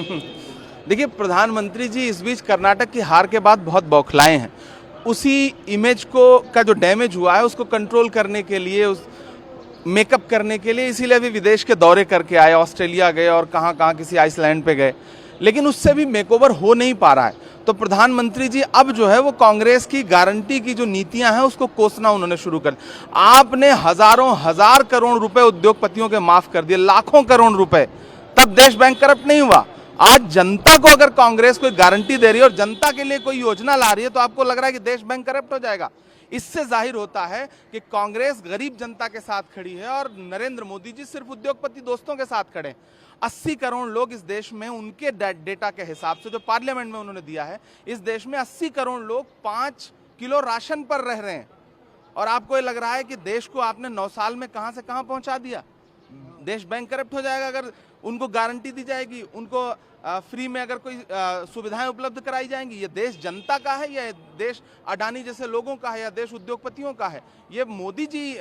देखिए, प्रधानमंत्री जी इस बीच कर्नाटक की हार के बाद बहुत बौखलाए हैं। उसी इमेज को का जो डैमेज हुआ है उसको कंट्रोल करने के लिए, उस मेकअप करने के लिए इसीलिए अभी विदेश के दौरे करके आए, ऑस्ट्रेलिया गए और कहाँ कहाँ किसी आइसलैंड पे गए, लेकिन उससे भी मेकओवर हो नहीं पा रहा है। तो प्रधानमंत्री जी अब जो है वो कांग्रेस की गारंटी की जो नीतियां हैं उसको कोसना उन्होंने शुरू कर। आपने हजारों हजार करोड़ रुपए उद्योगपतियों के माफ कर दिए, लाखों करोड़ रुपए, तब देश बैंक करप्ट नहीं हुआ। आज जनता को अगर कांग्रेस कोई गारंटी दे रही है और जनता के लिए कोई योजना ला रही है तो आपको लग रहा है कि देश बैंक करप्ट हो जाएगा। इससे जाहिर होता है कि कांग्रेस गरीब जनता के साथ खड़ी है और नरेंद्र मोदी जी सिर्फ उद्योगपति दोस्तों के साथ खड़े हैं। 80 करोड़ लोग इस देश में, उनके डेटा के हिसाब से जो पार्लियामेंट में उन्होंने दिया है, इस देश में 80 करोड़ लोग 5 किलो राशन पर रह रहे हैं। और आपको ये लग रहा है कि देश को आपने 9 साल में कहां से कहां पहुंचा दिया। देश बैंक करप्ट हो जाएगा अगर उनको गारंटी दी जाएगी, उनको फ्री में अगर कोई सुविधाएं उपलब्ध कराई जाएंगी। ये देश जनता का है या देश अडानी जैसे लोगों का है या देश उद्योगपतियों का है, ये मोदी जी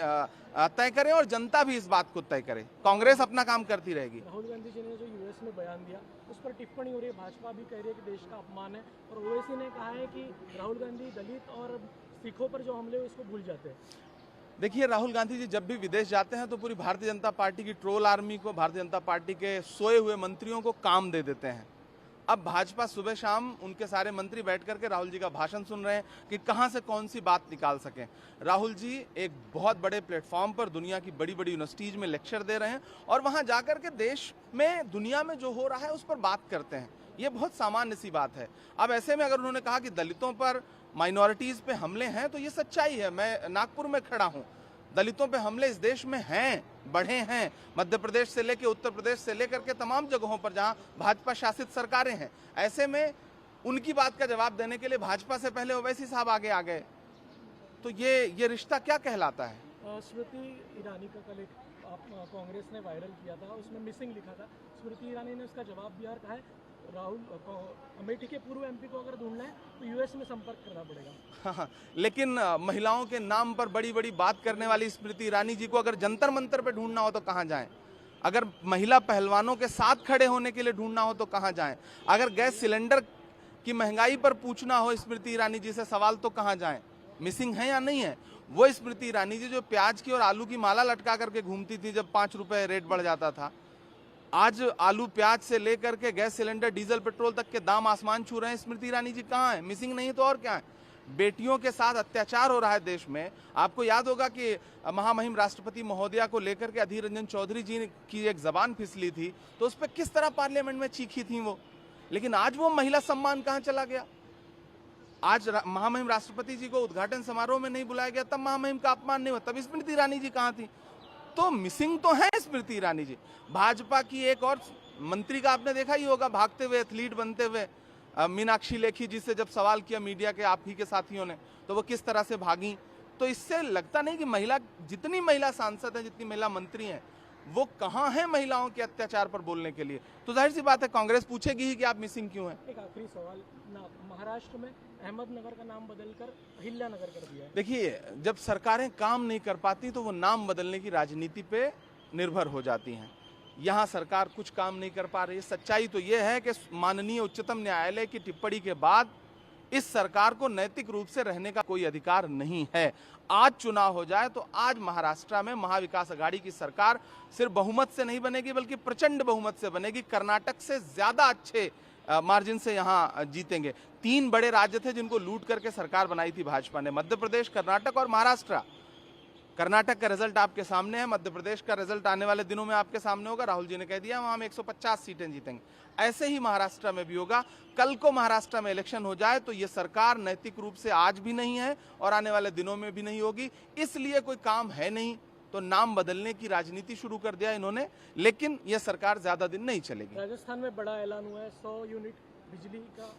तय करें और जनता भी इस बात को तय करे। कांग्रेस अपना काम करती रहेगी। राहुल गांधी जी ने जो यूएस में बयान दिया उस पर टिप्पणी हो रही है, भाजपा भी कह रही है कि देश का अपमान है, और ओवैसी ने कहा है कि राहुल गांधी दलित और सिखों पर जो हमले उसको भूल जाते हैं। देखिए, राहुल गांधी जी जब भी विदेश जाते हैं तो पूरी भारतीय जनता पार्टी की ट्रोल आर्मी को, भारतीय जनता पार्टी के सोए हुए मंत्रियों को काम दे देते हैं। अब भाजपा सुबह शाम उनके सारे मंत्री बैठ करके राहुल जी का भाषण सुन रहे हैं कि कहां से कौन सी बात निकाल सकें। राहुल जी एक बहुत बड़े प्लेटफॉर्म पर दुनिया की बड़ी बड़ी यूनिवर्सिटीज में लेक्चर दे रहे हैं और वहां जाकर के देश में, दुनिया में जो हो रहा है उस पर बात करते हैं। ये बहुत सामान्य सी बात है। अब ऐसे में अगर उन्होंने कहा कि दलितों पर, माइनॉरिटीज पे हमले हैं, तो ये सच्चाई है। मैं नागपुर में खड़ा हूं, दलितों पे हमले इस देश में हैं, बढ़े हैं। मध्य प्रदेश से लेकर उत्तर प्रदेश से लेकर के तमाम जगहों पर जहां भाजपा शासित सरकारें हैं, ऐसे में उनकी बात का जवाब देने के लिए भाजपा से पहले ओवैसी साहब आगे आ गए। तो ये रिश्ता क्या कहलाता है? स्मृति ईरानी का कल एक कांग्रेस ने वायरल किया था, उसमें मिसिंग लिखा था। स्मृति ईरानी ने उसका जवाब दिया और कहा है राहुल अमेठी के पूर्व एमपी को अगर ढूंढना है तो यूएस में संपर्क करना पड़ेगा। हाँ, लेकिन महिलाओं के नाम पर बड़ी बड़ी बात करने वाली स्मृति ईरानी जी को अगर जंतर मंतर पे ढूंढना हो तो कहाँ जाएं? अगर महिला पहलवानों के साथ खड़े होने के लिए ढूंढना हो तो कहाँ जाएं? अगर गैस सिलेंडर की महंगाई पर पूछना हो स्मृति ईरानी जी से सवाल तो कहाँ जाएं? मिसिंग है या नहीं है? वो स्मृति ईरानी जी जो प्याज की और आलू की माला लटका करके घूमती थी जब 5 रुपए रेट बढ़ जाता था, आज आलू प्याज से लेकर के गैस सिलेंडर, डीजल, पेट्रोल तक के दाम आसमान छू रहे हैं। स्मृति ईरानी जी कहाँ है? मिसिंग नहीं तो और क्या है? बेटियों के साथ अत्याचार हो रहा है देश में। आपको याद होगा कि महामहिम राष्ट्रपति महोदया को लेकर के अधीर रंजन चौधरी जी की एक जबान फिसली थी, तो उस पर किस तरह पार्लियामेंट में चीखी थी वो। लेकिन आज वो महिला सम्मान कहाँ चला गया? आज महामहिम राष्ट्रपति जी को उद्घाटन समारोह में नहीं बुलाया गया, तब महामहिम का अपमान नहीं हुआ, तब स्मृति ईरानी जी कहाँ थी? तो मिसिंग तो है स्मृति ईरानी जी। भाजपा की एक और मंत्री का आपने देखा ही होगा भागते हुए, एथलीट बनते हुए, मीनाक्षी लेखी जी से जब सवाल किया मीडिया के, आप ही के साथियों ने, तो वो किस तरह से भागी। तो इससे लगता नहीं कि महिला, जितनी महिला सांसद है, जितनी महिला मंत्री हैं, वो कहाँ हैं महिलाओं के अत्याचार पर बोलने के लिए। तो जाहिर सी बात है कांग्रेस पूछेगी ही कि आप मिसिंग क्यों हैं। एक आखिरी सवाल, महाराष्ट्र में अहमदनगर का नाम बदलकर अहिल्यानगर कर दिया है। देखिए, जब सरकारें काम नहीं कर पाती तो वो नाम बदलने की राजनीति पे निर्भर हो जाती हैं। यहाँ सरकार कुछ काम नहीं कर पा रही। सच्चाई तो ये है कि माननीय उच्चतम न्यायालय की टिप्पणी के बाद इस सरकार को नैतिक रूप से रहने का कोई अधिकार नहीं है। आज चुनाव हो जाए तो आज महाराष्ट्र में महाविकास आघाड़ी की सरकार सिर्फ बहुमत से नहीं बनेगी बल्कि प्रचंड बहुमत से बनेगी। कर्नाटक से ज्यादा अच्छे मार्जिन से यहाँ जीतेंगे। 3 बड़े राज्य थे जिनको लूट करके सरकार बनाई थी भाजपा ने, मध्य प्रदेश, कर्नाटक और महाराष्ट्र। कर्नाटक का रिजल्ट आपके सामने है, मध्य प्रदेश का रिजल्ट आने वाले दिनों में आपके सामने होगा। राहुल जी ने कह दिया वहां हम 150 सीटें जीतेंगे। ऐसे ही महाराष्ट्र में भी होगा। कल को महाराष्ट्र में इलेक्शन हो जाए तो ये सरकार नैतिक रूप से आज भी नहीं है और आने वाले दिनों में भी नहीं होगी। इसलिए कोई काम है नहीं तो नाम बदलने की राजनीति शुरू कर दिया इन्होंने, लेकिन यह सरकार ज्यादा दिन नहीं चलेगी। राजस्थान में बड़ा ऐलान हुआ है, 100 यूनिट बिजली का।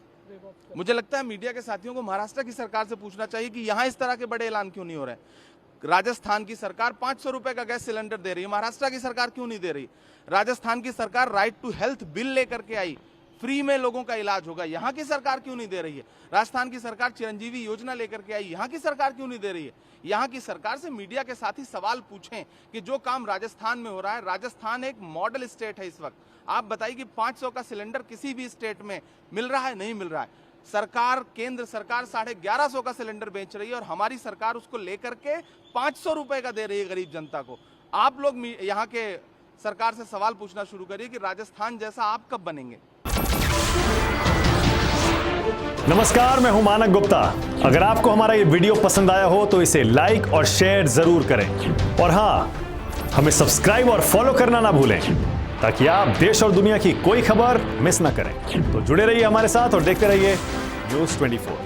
मुझे लगता है मीडिया के साथियों को महाराष्ट्र की सरकार से पूछना चाहिए कि यहाँ इस तरह के बड़े ऐलान क्यों नहीं हो रहे हैं। राजस्थान की सरकार 500 रुपए का गैस सिलेंडर दे रही है, महाराष्ट्र की सरकार क्यों नहीं दे रही? राजस्थान की सरकार राइट टू हेल्थ बिल लेकर के आई, फ्री में लोगों का इलाज होगा। यहाँ की सरकार क्यों नहीं दे रही है? राजस्थान की सरकार चिरंजीवी योजना लेकर के आई, यहाँ की सरकार क्यों नहीं दे रही है? यहाँ की सरकार से मीडिया के साथ ही सवाल पूछें कि जो काम राजस्थान में हो रहा है, राजस्थान एक मॉडल स्टेट है इस वक्त। आप बताइए कि 500 का सिलेंडर किसी भी स्टेट में मिल रहा है? नहीं मिल रहा है। सरकार, केंद्र सरकार 1150 का सिलेंडर बेच रही है और हमारी सरकार उसको लेकर के 500 रुपए का दे रही है गरीब जनता को। आप लोग यहाँ के सरकार से सवाल पूछना शुरू करिए कि राजस्थान जैसा आप कब बनेंगे? नमस्कार, मैं हूं मानक गुप्ता। अगर आपको हमारा ये वीडियो पसंद आया हो तो इसे लाइक और शेयर जरूर करें और हां, हमें सब्सक्राइब और फॉलो करना ना भूलें ताकि आप देश और दुनिया की कोई खबर मिस ना करें। तो जुड़े रहिए हमारे साथ और देखते रहिए न्यूज़ 24।